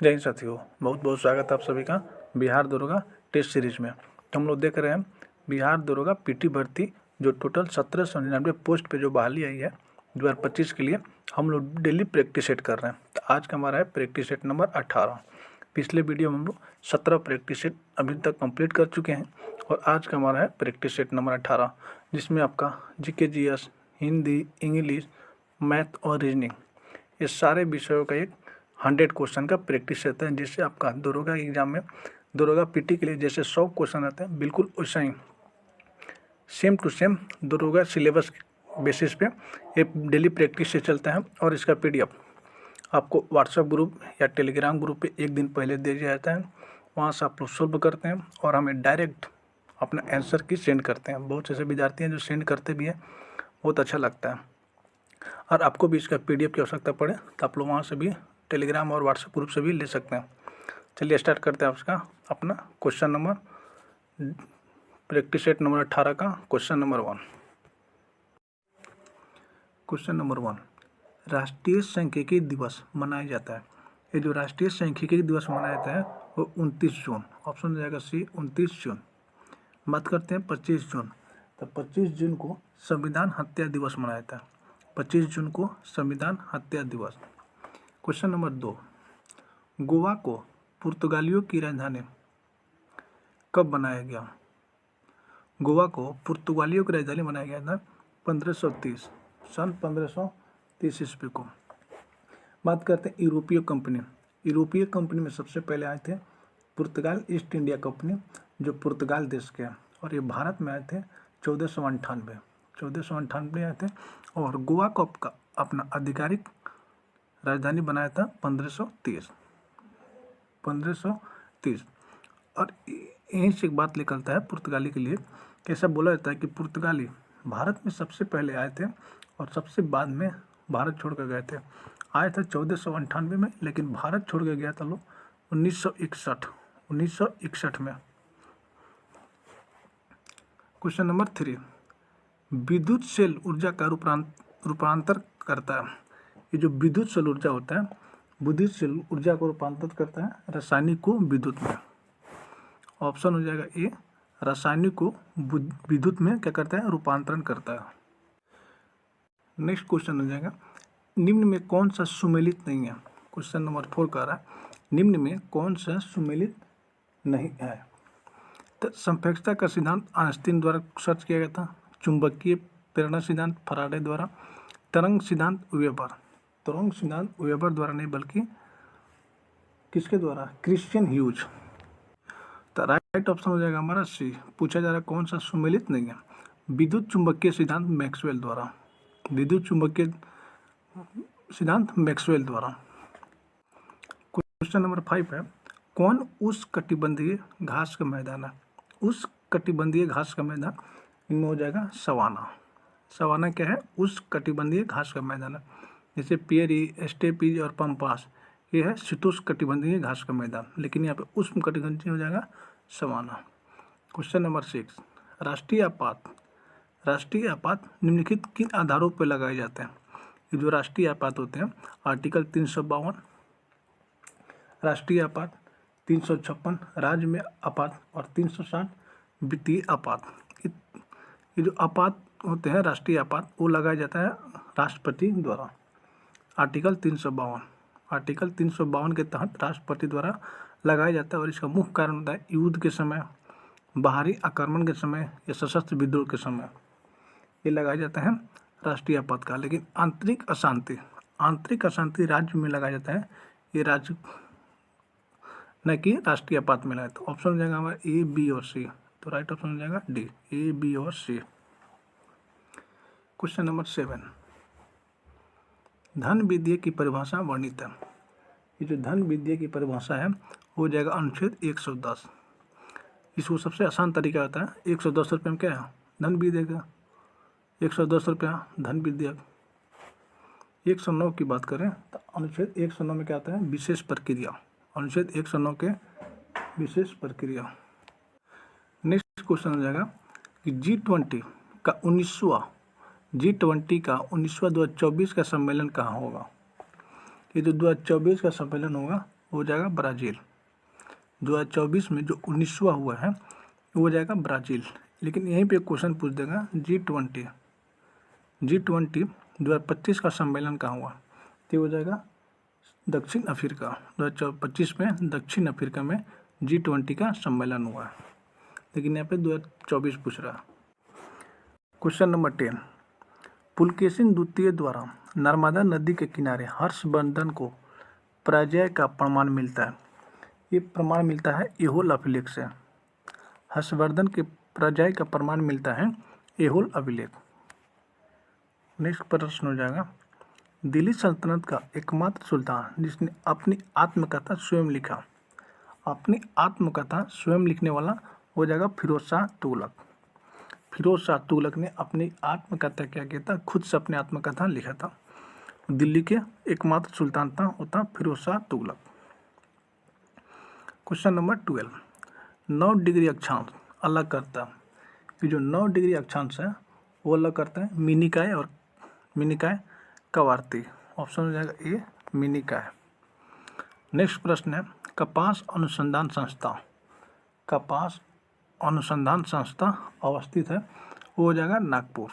जय हिंद साथियों, बहुत बहुत स्वागत है आप सभी का बिहार दरोगा टेस्ट सीरीज में। तो हम लोग देख रहे हैं बिहार दरोगा पीटी भर्ती जो टोटल 1799 पोस्ट पे जो बहाली आई है 2025 के लिए हम लोग डेली प्रैक्टिस सेट कर रहे हैं। तो आज का हमारा है प्रैक्टिस सेट नंबर 18। पिछले वीडियो में हम लोग 17 प्रैक्टिस सेट अभी तक कंप्लीट कर चुके हैं और आज का हमारा है प्रैक्टिस सेट नंबर 18, जिसमें आपका GK GS, Hindi, English, math और रीजनिंग ये सारे विषयों का एक 100 क्वेश्चन का प्रैक्टिस रहता है, जिससे आपका दरोगा एग्जाम में दरोगा पीटी के लिए जैसे 100 क्वेश्चन आते हैं बिल्कुल वैसा ही सेम टू सेम दरोगा सिलेबस बेसिस पे ये डेली प्रैक्टिस से चलता है। और इसका पीडीएफ आपको व्हाट्सएप ग्रुप या टेलीग्राम ग्रुप पे एक दिन पहले दे दिया जाता है। वहाँ से आप लोग सॉल्व करते हैं और हमें डायरेक्ट अपना आंसर की सेंड करते हैं। बहुत ऐसे विद्यार्थी हैं जो सेंड करते भी हैं, बहुत अच्छा लगता है। और आपको भी इसका पीडीएफ की आवश्यकता पड़े तो आप लोग वहाँ से भी टेलीग्राम और व्हाट्सएप ग्रुप से भी ले सकते हैं। चलिए स्टार्ट करते हैं उसका अपना question number practice set number 18 का क्वेश्चन नंबर 1। क्वेश्चन नंबर 1, राष्ट्रीय सांख्यिकी दिवस मनाया जाता है। ये जो राष्ट्रीय सांख्यिकी दिवस मनाया जाता है वो 29 जून, ऑप्शन हो जाएगा सी 29 जून। बात करते हैं 25 जून, तो 25 जून को संविधान हत्या दिवस मनाया जाता है। 25 जून को संविधान हत्या दिवस। क्वेश्चन नंबर 2, गोवा को पुर्तगालियों की राजधानी कब बनाया गया? गोवा को पुर्तगालियों की राजधानी बनाया गया था 1530 सन 1530 ईस्वी को। बात करते हैं यूरोपीय कंपनी। यूरोपीय कंपनी में सबसे पहले आए थे पुर्तगाल ईस्ट इंडिया कंपनी, जो पुर्तगाल देश के हैं, और ये भारत में आए थे 1498 आए थे। और गोवा को अपना आधिकारिक राजधानी बनाया था 1530। और यहीं से एक बात निकलता है पुर्तगाली के लिए, कैसा बोला जाता है कि पुर्तगाली भारत में सबसे पहले आए थे और सबसे बाद में भारत छोड़ कर गए थे। आए थे 1498 में, लेकिन भारत छोड़ कर गया था लोग 1961 में। क्वेश्चन नंबर 3, विद्युत सेल ऊर्जा का रूपांतर करता है। ये जो विद्युत सेल ऊर्जा होता है, विद्युत सेल ऊर्जा को रूपांतरित करता है रासायनिक को विद्युत में। ऑप्शन हो जाएगा ए, रासायनिक को विद्युत में क्या करता है? रूपांतरण करता है। नेक्स्ट क्वेश्चन हो जाएगा, निम्न में कौन सा सुमेलित नहीं है? क्वेश्चन नंबर 4 कह रहा है निम्न में कौन सा सुमेलित नहीं है? तो संपेक्षता का सिद्धांत आइंस्टीन द्वारा सर्च किया गया था। चुंबकीय प्रेरणा सिद्धांत फैराडे द्वारा। तरंग सिद्धांत वेबर द्वारा नहीं, बल्कि किसके द्वारा? Christian huge. तो राइट ऑप्शन हो जाएगा हमारा सी। पूछा जा रहा है कौन सा सुमेलित नहीं है? विद्युत चुंबकीय सिद्धांत मैक्सवेल द्वारा। विद्युत चुंबकीय सिद्धांत मैक्सवेल द्वारा। क्वेश्चन नंबर 5 है, कौन उष्णकटिबंधीय घास का मैदान है? उष्णकटिबंधीय घास का मैदान इनमें हो जाएगा सवाना। सवाना क्या है? उष्णकटिबंधीय घास का मैदान है। जैसे पियरी, स्टेपीज और पम्पास, ये है शीतोष्णकटिबंधीय घास का मैदान, लेकिन यहाँ पे उष्णकटिबंधीय हो जाएगा सवाना। क्वेश्चन नंबर 6, राष्ट्रीय आपात निम्नलिखित किन आधारों पर लगाए जाते हैं? ये जो राष्ट्रीय आपात होते हैं, आर्टिकल 352 राष्ट्रीय आपात, 356 राज्य में आपात और 360 वित्तीय आपात। ये जो आपात होते हैं राष्ट्रीय आपात, वो लगाया जाता है राष्ट्रपति द्वारा। आर्टिकल 352 के तहत राष्ट्रपति द्वारा लगाया जाता है। और इसका मुख्य कारण होता है युद्ध के समय, बाहरी आक्रमण के समय या सशस्त्र विद्रोह के समय ये लगाया जाता है राष्ट्रीय आपातकाल। लेकिन आंतरिक अशांति राज्य में लगाया जाता है, ये राज्य न कि राष्ट्रीय आपात में लगाया। तो ऑप्शन हो जाएगा हमारा ए, बी और सी। तो राइट ऑप्शन हो जाएगा डी, ए, बी और सी। क्वेश्चन नंबर 7, धन विद्या की परिभाषा वर्णित है। ये जो धन विद्या की परिभाषा है हो जाएगा अनुच्छेद 110। इसको सबसे आसान तरीका होता है 110 रुपये में क्या है? धन विद्या का 110 रुपया धन विद्या। 109 की बात करें तो अनुच्छेद 109 में क्या आता है? विशेष प्रक्रिया। अनुच्छेद 109 के विशेष प्रक्रिया। नेक्स्ट क्वेश्चन हो जाएगा कि G20 का 19वां 2024 का सम्मेलन कहाँ होगा? ये जो 2024 का सम्मेलन होगा वो हो जाएगा ब्राज़ील। 2024 में जो 19वां हुआ है वो हो जाएगा ब्राज़ील। लेकिन यहीं पे क्वेश्चन पूछ देगा G20 2025 का सम्मेलन कहाँ हुआ, तो हो जाएगा दक्षिण अफ्रीका। 2025 में दक्षिण अफ्रीका में G20 का सम्मेलन हुआ है, लेकिन यहाँ पे 2024 पूछ रहा है। क्वेश्चन नंबर 10, पुलकेशिन द्वितीय द्वारा नर्मदा नदी के किनारे हर्षवर्धन को पराजय का प्रमाण मिलता है। ये प्रमाण मिलता है एहोल अभिलेख से। हर्षवर्धन के पराजय का प्रमाण मिलता है एहोल अभिलेख। नेक्स्ट प्रश्न हो जाएगा, दिल्ली सल्तनत का एकमात्र सुल्तान जिसने अपनी आत्मकथा स्वयं लिखा। अपनी आत्मकथा स्वयं लिखने वाला हो जाएगा फिरोज शाह तुगलक। फिरोज शाह तुगलक ने अपनी आत्मकथा क्या किया था, खुद से अपनी आत्मकथा लिखा था। दिल्ली के एकमात्र सुल्तान था वो था Firoz Shah Tughlaq. Question number 12, 9 degree अक्षांश अलग करता है। ये जो 9 डिग्री अक्षांश है वो अलग करता है मिनिकाय और मिनिकाय कवारती। ऑप्शन हो जाएगा ए मिनिकाय। नेक्स्ट प्रश्न है, कपास अनुसंधान संस्था, कपास अनुसंधान संस्था अवस्थित है वो हो जाएगा नागपुर।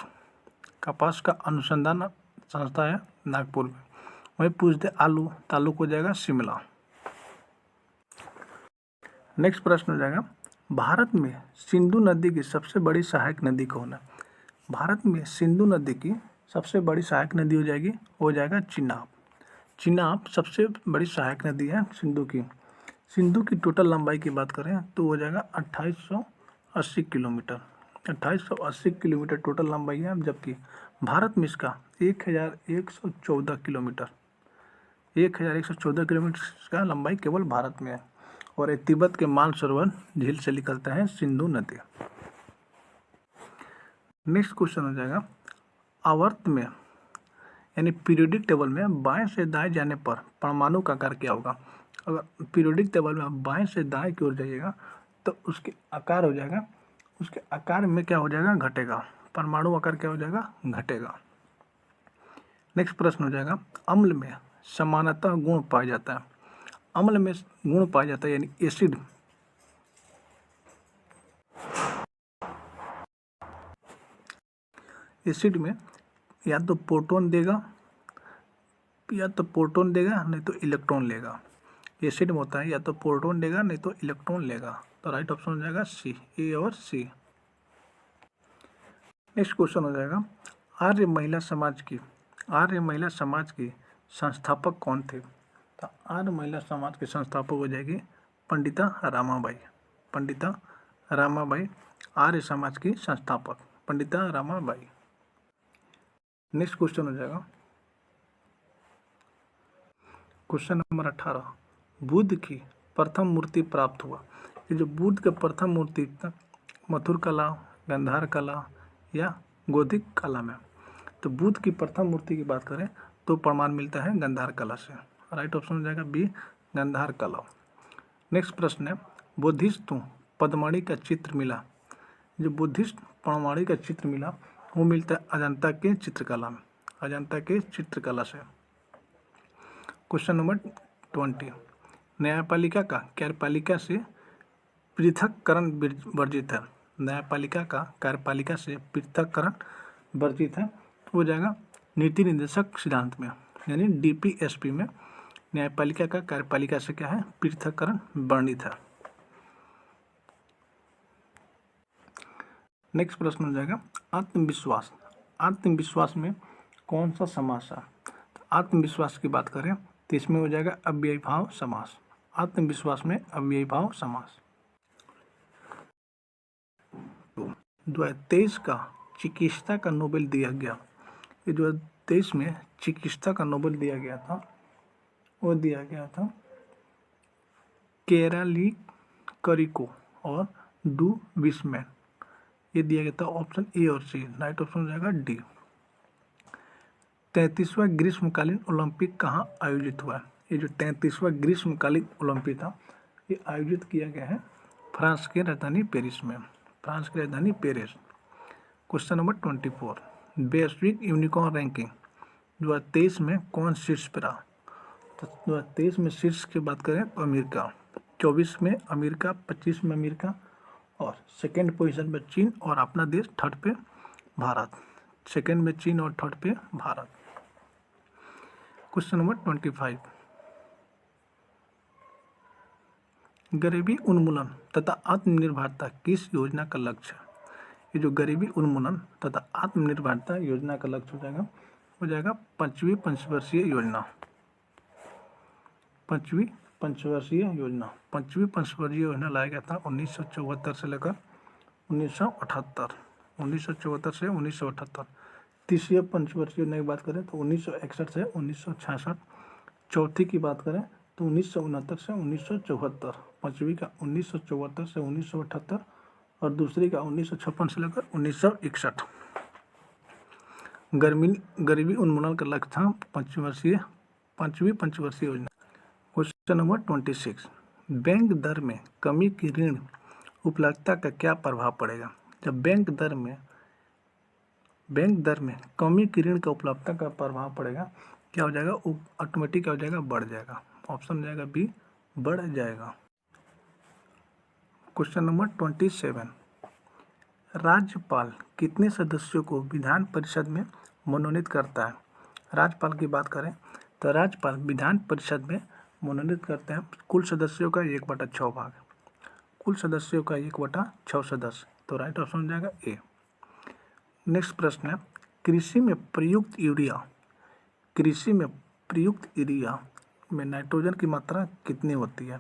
कपास का अनुसंधान संस्था है नागपुर में। वही पूछ दे आलू, तालुक हो जाएगा शिमला। नेक्स्ट प्रश्न हो जाएगा, भारत में सिंधु नदी की सबसे बड़ी सहायक नदी कौन है। भारत में सिंधु नदी की सबसे बड़ी सहायक नदी हो जाएगी वो हो जाएगा चिनाब। चिनाब सबसे बड़ी सहायक नदी है सिंधु की। सिंधु की टोटल लंबाई की बात करें तो हो जाएगा 2880 किलोमीटर। 2880 किलोमीटर टोटल लंबाई है, जबकि भारत में इसका 1114 किलोमीटर 1114 किलोमीटर का लंबाई केवल भारत में है। और ये तिब्बत के मानसरोवर झील से निकलता है सिंधु नदी। नेक्स्ट क्वेश्चन हो जाएगा, आवर्त में यानी पीरियोडिक टेबल में बाएं से दाएं जाने पर परमाणु का आकार क्या होगा। अगर पीरियोडिक टेबल में आप बाएं से दाएं की ओर जाइएगा तो उसके आकार हो जाएगा, उसके आकार में क्या हो जाएगा, घटेगा। परमाणु आकार क्या हो जाएगा, घटेगा। नेक्स्ट प्रश्न हो जाएगा, अम्ल में समानता गुण पाया जाता है। अम्ल में गुण पाया जाता है यानी एसिड एसिड में या तो प्रोटॉन देगा नहीं तो इलेक्ट्रॉन लेगा। एसिड में होता है या तो प्रोटॉन देगा नहीं तो इलेक्ट्रॉन लेगा। तो राइट ऑप्शन हो जाएगा सी, ए और सी। नेक्स्ट क्वेश्चन हो जाएगा, आर्य महिला समाज की संस्थापक कौन थे। तो आर्य महिला समाज के संस्थापक हो जाएगी पंडिता रामाबाई। पंडिता रामाबाई आर्य समाज की संस्थापक पंडिता रामाबाई। नेक्स्ट क्वेश्चन हो जाएगा, क्वेश्चन नंबर 18, बुद्ध की प्रथम मूर्ति प्राप्त हुआ। ये जो बुद्ध का प्रथम मूर्ति था मथुर कला, गांधार कला या गोधिक कला में। तो बुद्ध की प्रथम मूर्ति की बात करें तो प्रमाण मिलता है गांधार कला से। राइट ऑप्शन हो जाएगा बी, गांधार कला। नेक्स्ट प्रश्न है, बुद्धिस्ट पद्मणि का चित्र मिला। जो बुद्धिस्ट पद्मणि का चित्र मिला वो मिलता है अजंता के चित्रकला में, अजंता के चित्रकला से। क्वेश्चन नंबर 20, न्यायपालिका का कार्यपालिका से पृथक्करण वर्जित है। न्यायपालिका का कार्यपालिका से पृथक्करण वर्जित है हो जाएगा नीति निर्देशक सिद्धांत में, यानी DPSP में न्यायपालिका का कार्यपालिका से क्या है, पृथक्करण वर्णित है। नेक्स्ट प्रश्न हो जाएगा, आत्मविश्वास। आत्मविश्वास में कौन सा समास है। तो आत्मविश्वास की बात करें तो इसमें हो जाएगा अव्ययी भाव समास। आत्मविश्वास में अव्ययी भाव समास। 2023 का चिकित्सा का नोबेल दिया गया। ये 2023 में चिकित्सा का नोबेल दिया गया था, वो दिया गया था केराली करिको और डू विस्मैन। ये दिया गया था ऑप्शन ए और सी। राइट ऑप्शन हो जाएगा डी। 33वां ग्रीष्मकालीन ओलंपिक कहाँ आयोजित हुआ है। ये जो 33वां ग्रीष्मकालीन ओलंपिक था ये आयोजित किया गया है फ्रांस की राजधानी पेरिस में, फ्रांस की राजधानी पेरिस। क्वेश्चन नंबर 24, वैश्विक यूनिकॉर्न रैंकिंग 2023 में कौन शीर्ष पर रहा। तो 2023 में शीर्ष की बात करें तो अमेरिका, 24 में अमेरिका, 25 में अमेरिका और सेकेंड पोजीशन पे चीन और अपना देश थर्ड पे भारत। सेकेंड में चीन और थर्ड पे भारत। क्वेश्चन नंबर 25, गरीबी उन्मूलन तथा आत्मनिर्भरता किस योजना का लक्ष्य है? ये जो गरीबी उन्मूलन तथा आत्मनिर्भरता योजना का लक्ष्य हो जाएगा 5वीं पंचवर्षीय योजना। 5वीं पंचवर्षीय योजना। 5वीं पंचवर्षीय योजना लाया गया था 1974 से लेकर 1978। 1974 से 1978। तीसरी पंचवर्षीय योजना की बात करें तो 1961 से 1966। चौथी की बात करें तो 1969 से 1974। 5वीं का 1974 से 1978 और दूसरी का 1956 से लेकर 1961। गरीबी उन्मूलन का लक्ष्य था 5वीं पंचवर्षीय योजना। क्वेश्चन नंबर 26, बैंक दर में कमी की ऋण उपलब्धता का क्या प्रभाव पड़ेगा? जब बैंक दर में कमी की ऋण का उपलब्धता का प्रभाव पड़ेगा, क्या हो जाएगा? ऑटोमेटिक क्या हो जाएगा? बढ़ जाएगा। ऑप्शन हो जाएगा बी, बढ़ जाएगा। क्वेश्चन नंबर 27, राज्यपाल कितने सदस्यों को विधान परिषद में मनोनीत करता है? राज्यपाल की बात करें तो राज्यपाल विधान परिषद में मनोनीत करते हैं कुल सदस्यों का 1/6 भाग। कुल सदस्यों का 1/6 सदस्य। तो राइट ऑप्शन हो जाएगा ए। नेक्स्ट प्रश्न है, कृषि में प्रयुक्त यूरिया में नाइट्रोजन की मात्रा कितनी होती है?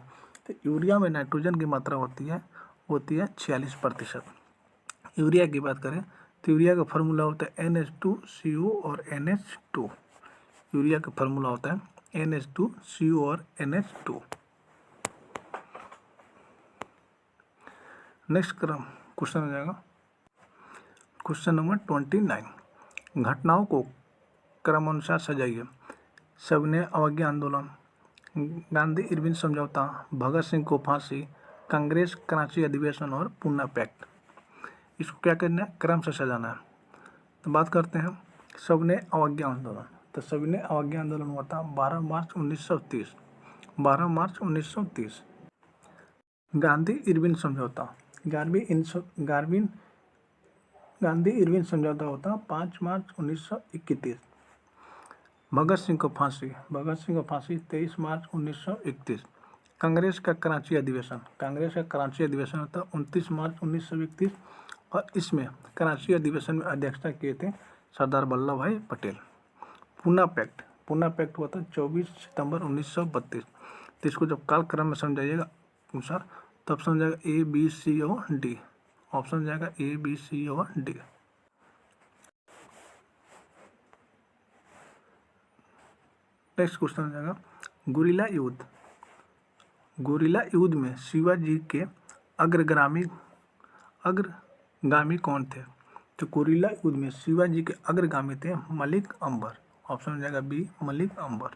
तो यूरिया में नाइट्रोजन की मात्रा होती है 46%। यूरिया की बात करें तो यूरिया का फार्मूला होता है NH2CO और NH2। यूरिया का फार्मूला होता है NH2CO और NH2। नेक्स्ट क्वेश्चन हो जाएगा क्वेश्चन नंबर 29, घटनाओं को क्रमानुसार सजाइए। सविनय अवज्ञा आंदोलन, गांधी इरविन समझौता, भगत सिंह को फांसी, कांग्रेस कराची अधिवेशन और पूना पैक्ट। इसको क्या करना है? क्रम से सजाना है। तो बात करते हैं सविनय अवज्ञा आंदोलन। तो सविनय अवज्ञा आंदोलन हुआ था 12 मार्च 1930। 12 मार्च 1930। गांधी इरविन समझौता, गांधी इरविन समझौता होता 5 मार्च 1931। भगत सिंह को फांसी 23 मार्च 1931। कांग्रेस का कराची अधिवेशन होता 29 मार्च 1931 और इसमें कराची अधिवेशन में अध्यक्षता किए थे सरदार वल्लभ भाई पटेल। पूना पैक्ट हुआ था 24 सितंबर 1932। तो इसको जब कालक्रम में समझाइएगा अनुसार तब समझ जाएगा A, B, C और D। ऑप्शन हो जाएगा A, B, C और D। नेक्स्ट क्वेश्चन हो जाएगा गुरिल्ला युद्ध में शिवाजी के अग्रगामी कौन थे? तो गुरिल्ला युद्ध में शिवाजी के अग्रगामी थे मलिक अंबर। ऑप्शन हो जाएगा बी, मलिक अंबर।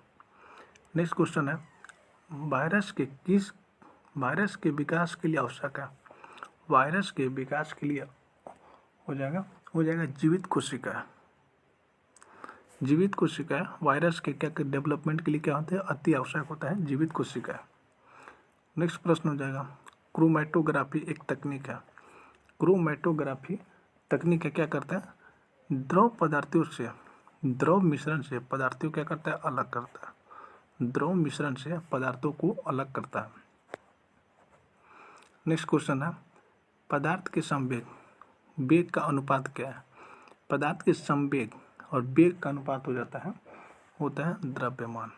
नेक्स्ट क्वेश्चन है, वायरस के विकास के लिए आवश्यक है। वायरस के विकास के लिए हो जाएगा जीवित कोशिका। वायरस के क्या डेवलपमेंट के लिए क्या होता है? अति आवश्यक होता है जीवित कोशिका। नेक्स्ट प्रश्न हो जाएगा, क्रोमैटोग्राफी एक तकनीक है। क्रोमैटोग्राफी तकनीक क्या करता है? द्रव मिश्रण से पदार्थों क्या करता है? अलग करता है। द्रव मिश्रण से पदार्थों को अलग करता है। नेक्स्ट क्वेश्चन है, पदार्थ के संवेग वेग का अनुपात क्या है? पदार्थ के संवेग और वेग का अनुपात होता है द्रव्यमान।